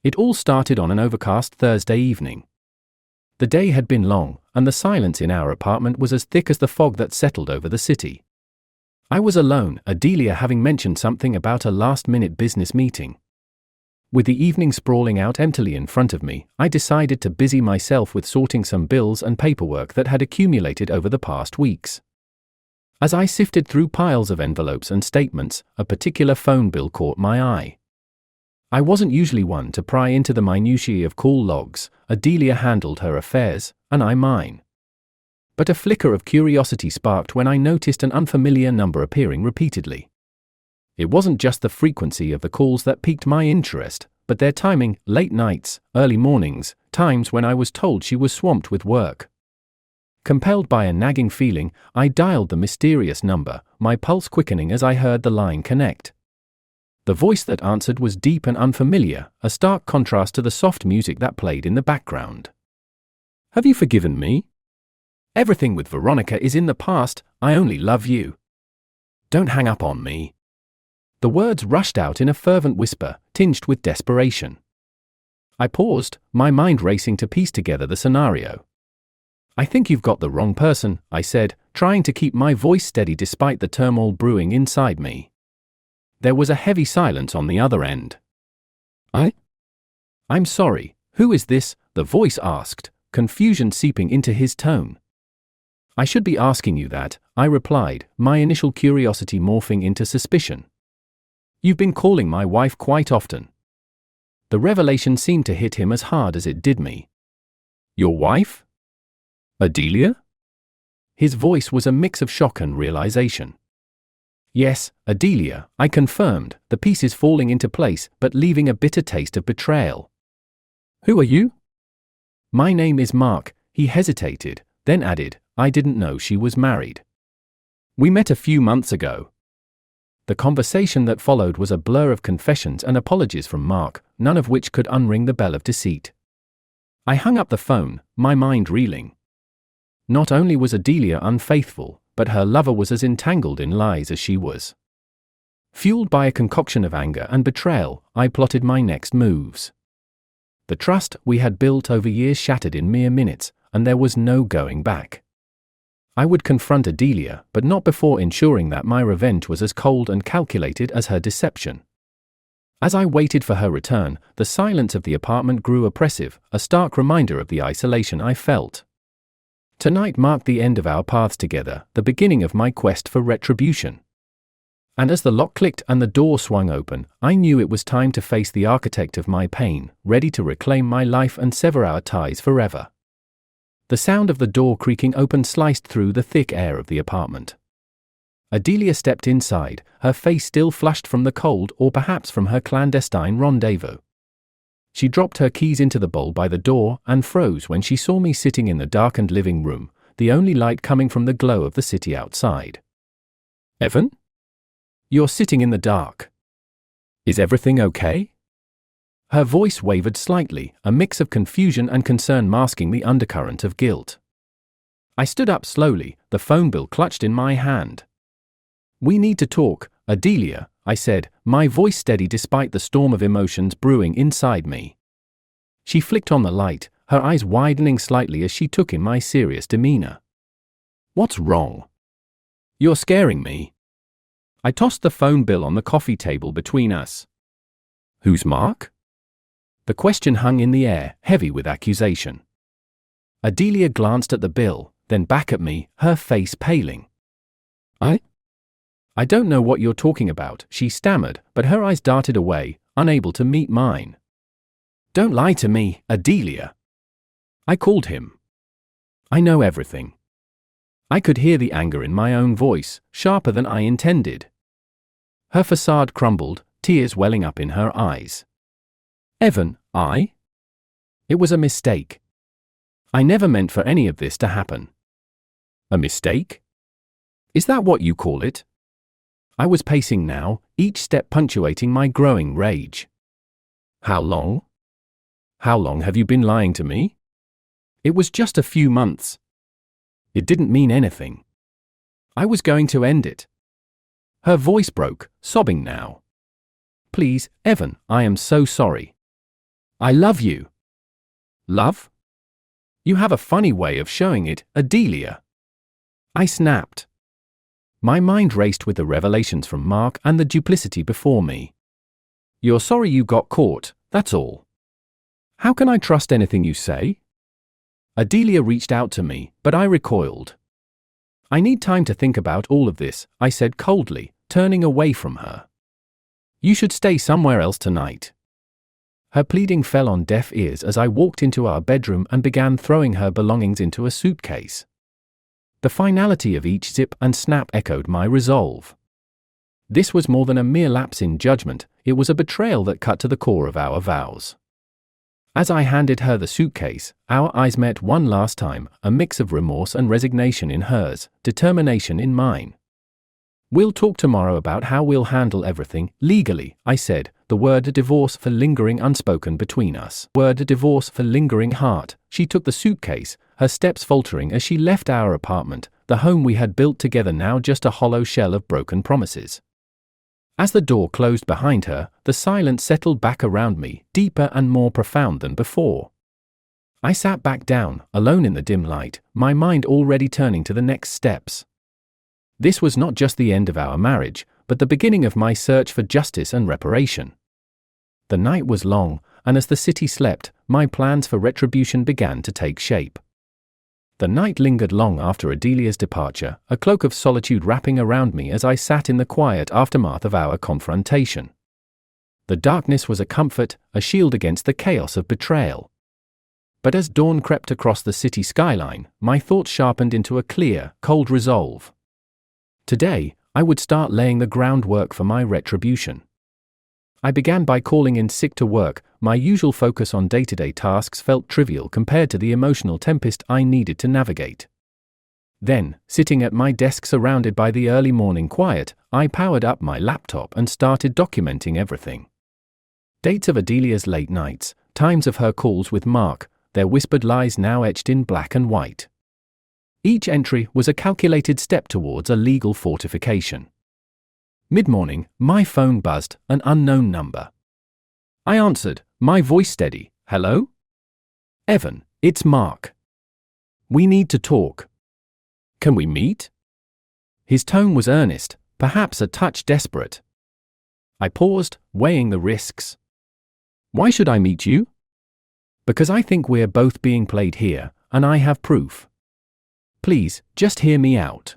It all started on an overcast Thursday evening. The day had been long, and the silence in our apartment was as thick as the fog that settled over the city. I was alone, Adelia having mentioned something about a last-minute business meeting. With the evening sprawling out emptily in front of me, I decided to busy myself with sorting some bills and paperwork that had accumulated over the past weeks. As I sifted through piles of envelopes and statements, a particular phone bill caught my eye. I wasn't usually one to pry into the minutiae of call logs. Adelia handled her affairs, and I mine. But a flicker of curiosity sparked when I noticed an unfamiliar number appearing repeatedly. It wasn't just the frequency of the calls that piqued my interest, but their timing: late nights, early mornings, times when I was told she was swamped with work. Compelled by a nagging feeling, I dialed the mysterious number, my pulse quickening as I heard the line connect. The voice that answered was deep and unfamiliar, a stark contrast to the soft music that played in the background. "Have you forgiven me? Everything with Veronica is in the past. I only love you. Don't hang up on me." The words rushed out in a fervent whisper, tinged with desperation. I paused, my mind racing to piece together the scenario. "I think you've got the wrong person," I said, trying to keep my voice steady despite the turmoil brewing inside me. There was a heavy silence on the other end. "I'm sorry, who is this?" the voice asked, confusion seeping into his tone. "I should be asking you that," I replied, my initial curiosity morphing into suspicion. "You've been calling my wife quite often." The revelation seemed to hit him as hard as it did me. "Your wife? Adelia?" His voice was a mix of shock and realization. "Yes, Adelia," I confirmed, the pieces falling into place but leaving a bitter taste of betrayal. "Who are you?" "My name is Mark," he hesitated, then added, "I didn't know she was married. We met a few months ago." The conversation that followed was a blur of confessions and apologies from Mark, none of which could unring the bell of deceit. I hung up the phone, my mind reeling. Not only was Adelia unfaithful, but her lover was as entangled in lies as she was. Fueled by a concoction of anger and betrayal, I plotted my next moves. The trust we had built over years shattered in mere minutes, and there was no going back. I would confront Adelia, but not before ensuring that my revenge was as cold and calculated as her deception. As I waited for her return, the silence of the apartment grew oppressive, a stark reminder of the isolation I felt. Tonight marked the end of our paths together, the beginning of my quest for retribution. And as the lock clicked and the door swung open, I knew it was time to face the architect of my pain, ready to reclaim my life and sever our ties forever. The sound of the door creaking open sliced through the thick air of the apartment. Adelia stepped inside, her face still flushed from the cold or perhaps from her clandestine rendezvous. She dropped her keys into the bowl by the door and froze when she saw me sitting in the darkened living room, the only light coming from the glow of the city outside. "Evan? You're sitting in the dark. Is everything okay?" Her voice wavered slightly, a mix of confusion and concern masking the undercurrent of guilt. I stood up slowly, the phone bill clutched in my hand. "We need to talk, Adelia," I said, my voice steady despite the storm of emotions brewing inside me. She flicked on the light, her eyes widening slightly as she took in my serious demeanor. "What's wrong?" "You're scaring me." I tossed the phone bill on the coffee table between us. "Who's Mark?" The question hung in the air, heavy with accusation. Adelia glanced at the bill, then back at me, her face paling. I don't know what you're talking about," she stammered, but her eyes darted away, unable to meet mine. "Don't lie to me, Adelia." I called him. "I know everything." I could hear the anger in my own voice, sharper than I intended. Her facade crumbled, tears welling up in her eyes. "Evan, It was a mistake. I never meant for any of this to happen." "A mistake? Is that what you call it?" I was pacing now, each step punctuating my growing rage. How long? How long have you been lying to me?" "It was just a few months." "It didn't mean anything. I was going to end it." Her voice broke, sobbing now. "Please, Evan, I am so sorry. I love you. Love? You have a funny way of showing it, Adelia. I snapped. My mind raced with the revelations from Mark and the duplicity before me. You're sorry you got caught, that's all. How can I trust anything you say? Adelia reached out to me, but I recoiled. I need time to think about all of this, I said coldly, turning away from her. You should stay somewhere else tonight. Her pleading fell on deaf ears as I walked into our bedroom and began throwing her belongings into a suitcase. The finality of each zip and snap echoed my resolve. This was more than a mere lapse in judgment, it was a betrayal that cut to the core of our vows. As I handed her the suitcase, our eyes met one last time, a mix of remorse and resignation in hers, determination in mine. We'll talk tomorrow about how we'll handle everything, legally, I said, the word divorce for lingering unspoken between us. Word divorce for lingering heart. She took the suitcase, her steps faltering as she left our apartment, the home we had built together now just a hollow shell of broken promises. As the door closed behind her, the silence settled back around me, deeper and more profound than before. I sat back down, alone in the dim light, my mind already turning to the next steps. This was not just the end of our marriage, but the beginning of my search for justice and reparation. The night was long, and as the city slept, my plans for retribution began to take shape. The night lingered long after Adelia's departure, a cloak of solitude wrapping around me as I sat in the quiet aftermath of our confrontation. The darkness was a comfort, a shield against the chaos of betrayal. But as dawn crept across the city skyline, my thoughts sharpened into a clear, cold resolve. Today, I would start laying the groundwork for my retribution. I began by calling in sick to work. My usual focus on day-to-day tasks felt trivial compared to the emotional tempest I needed to navigate. Then, sitting at my desk surrounded by the early morning quiet, I powered up my laptop and started documenting everything. Dates of Adelia's late nights, times of her calls with Mark, their whispered lies now etched in black and white. Each entry was a calculated step towards a legal fortification. Mid-morning, my phone buzzed, an unknown number. I answered, my voice steady. Hello? Evan, it's Mark. We need to talk. Can we meet? His tone was earnest, perhaps a touch desperate. I paused, weighing the risks. Why should I meet you? Because I think we're both being played here, and I have proof. Please, just hear me out.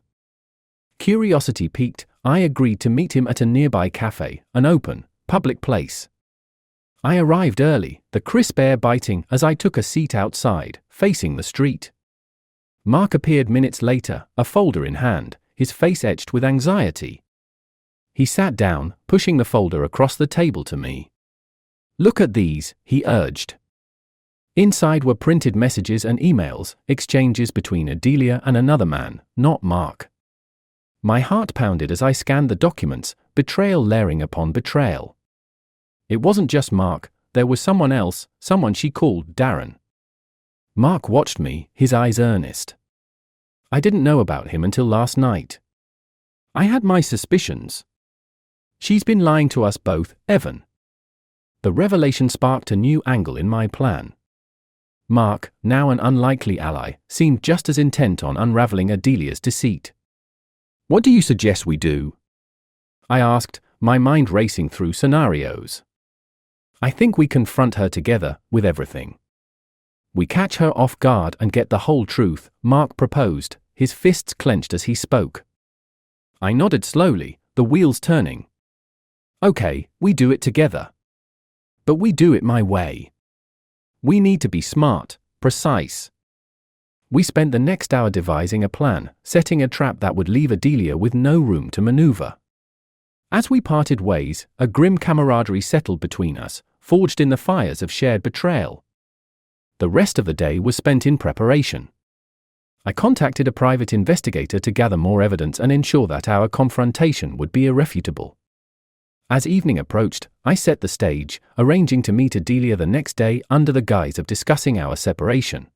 Curiosity piqued, I agreed to meet him at a nearby cafe, an open, public place. I arrived early, the crisp air biting as I took a seat outside, facing the street. Mark appeared minutes later, a folder in hand, his face etched with anxiety. He sat down, pushing the folder across the table to me. Look at these, he urged. Inside were printed messages and emails, exchanges between Adelia and another man, not Mark. My heart pounded as I scanned the documents, betrayal layering upon betrayal. It wasn't just Mark, there was someone else, someone she called Darren. Mark watched me, his eyes earnest. I didn't know about him until last night. I had my suspicions. She's been lying to us both, Evan. The revelation sparked a new angle in my plan. Mark, now an unlikely ally, seemed just as intent on unraveling Adelia's deceit. What do you suggest we do? I asked, my mind racing through scenarios. I think we confront her together, with everything. We catch her off guard and get the whole truth, Mark proposed, his fists clenched as he spoke. I nodded slowly, the wheels turning. Okay, we do it together. But we do it my way. We need to be smart, precise. We spent the next hour devising a plan, setting a trap that would leave Adelia with no room to maneuver. As we parted ways, a grim camaraderie settled between us, forged in the fires of shared betrayal. The rest of the day was spent in preparation. I contacted a private investigator to gather more evidence and ensure that our confrontation would be irrefutable. As evening approached, I set the stage, arranging to meet Adelia the next day under the guise of discussing our separation.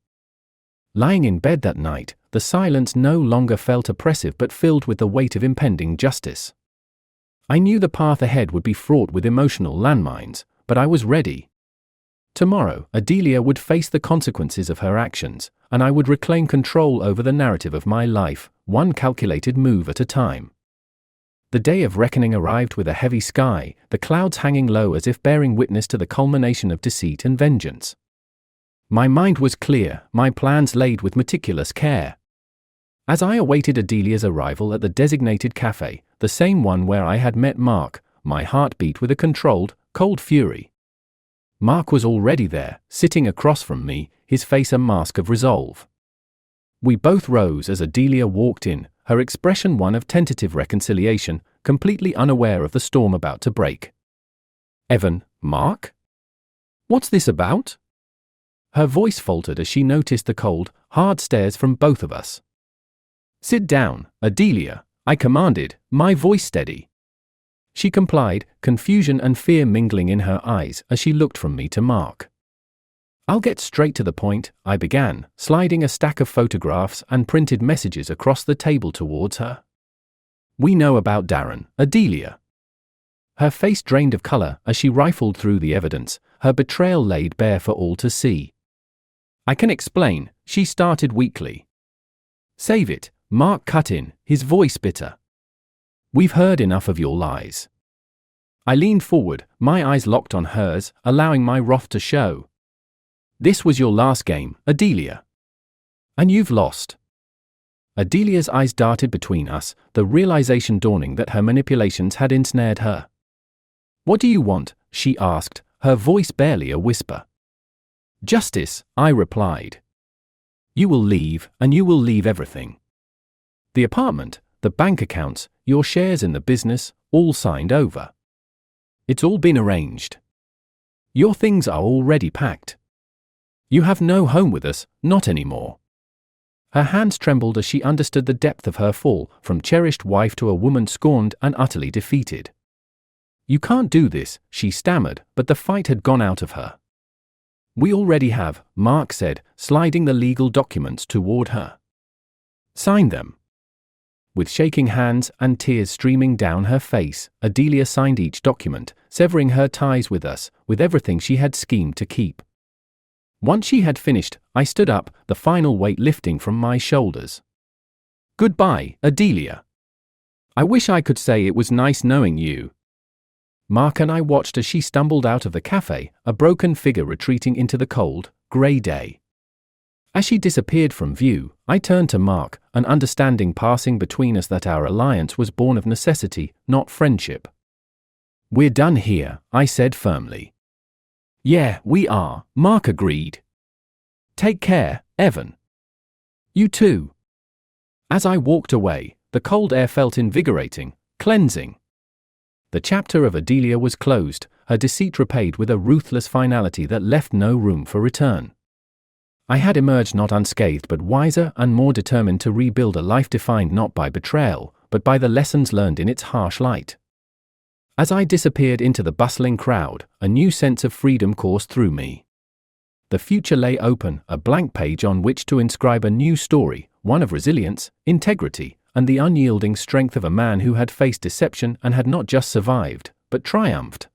Lying in bed that night, the silence no longer felt oppressive but filled with the weight of impending justice. I knew the path ahead would be fraught with emotional landmines, but I was ready. Tomorrow, Adelia would face the consequences of her actions, and I would reclaim control over the narrative of my life, one calculated move at a time. The day of reckoning arrived with a heavy sky, the clouds hanging low as if bearing witness to the culmination of deceit and vengeance. My mind was clear, my plans laid with meticulous care. As I awaited Adelia's arrival at the designated cafe, the same one where I had met Mark, my heart beat with a controlled, cold fury. Mark was already there, sitting across from me, his face a mask of resolve. We both rose as Adelia walked in, her expression one of tentative reconciliation, completely unaware of the storm about to break. "Evan, Mark? What's this about?" Her voice faltered as she noticed the cold, hard stares from both of us. "Sit down, Adelia," I commanded, my voice steady. She complied, confusion and fear mingling in her eyes as she looked from me to Mark. "I'll get straight to the point," I began, sliding a stack of photographs and printed messages across the table towards her. "We know about Darren, Adelia." Her face drained of color as she rifled through the evidence, her betrayal laid bare for all to see. "I can explain," she started weakly. "Save it," Mark cut in, his voice bitter. "We've heard enough of your lies." I leaned forward, my eyes locked on hers, allowing my wrath to show. "This was your last game, Adelia. And you've lost." Adelia's eyes darted between us, the realization dawning that her manipulations had ensnared her. "What do you want?" she asked, her voice barely a whisper. "Justice," I replied. "You will leave, and you will leave everything. The apartment, the bank accounts, your shares in the business, all signed over. It's all been arranged. Your things are already packed. You have no home with us, not anymore." Her hands trembled as she understood the depth of her fall, from cherished wife to a woman scorned and utterly defeated. "You can't do this," she stammered, but the fight had gone out of her. "We already have," Mark said, sliding the legal documents toward her. "Sign them." With shaking hands and tears streaming down her face, Adelia signed each document, severing her ties with us, with everything she had schemed to keep. Once she had finished, I stood up, the final weight lifting from my shoulders. "Goodbye, Adelia. I wish I could say it was nice knowing you." Mark and I watched as she stumbled out of the cafe, a broken figure retreating into the cold, grey day. As she disappeared from view, I turned to Mark, an understanding passing between us that our alliance was born of necessity, not friendship. "We're done here," I said firmly. "Yeah, we are," Mark agreed. "Take care, Evan." "You too." As I walked away, the cold air felt invigorating, cleansing. The chapter of Adelia was closed, her deceit repaid with a ruthless finality that left no room for return. I had emerged not unscathed but wiser and more determined to rebuild a life defined not by betrayal, but by the lessons learned in its harsh light. As I disappeared into the bustling crowd, a new sense of freedom coursed through me. The future lay open, a blank page on which to inscribe a new story, one of resilience, integrity, and the unyielding strength of a man who had faced deception and had not just survived, but triumphed.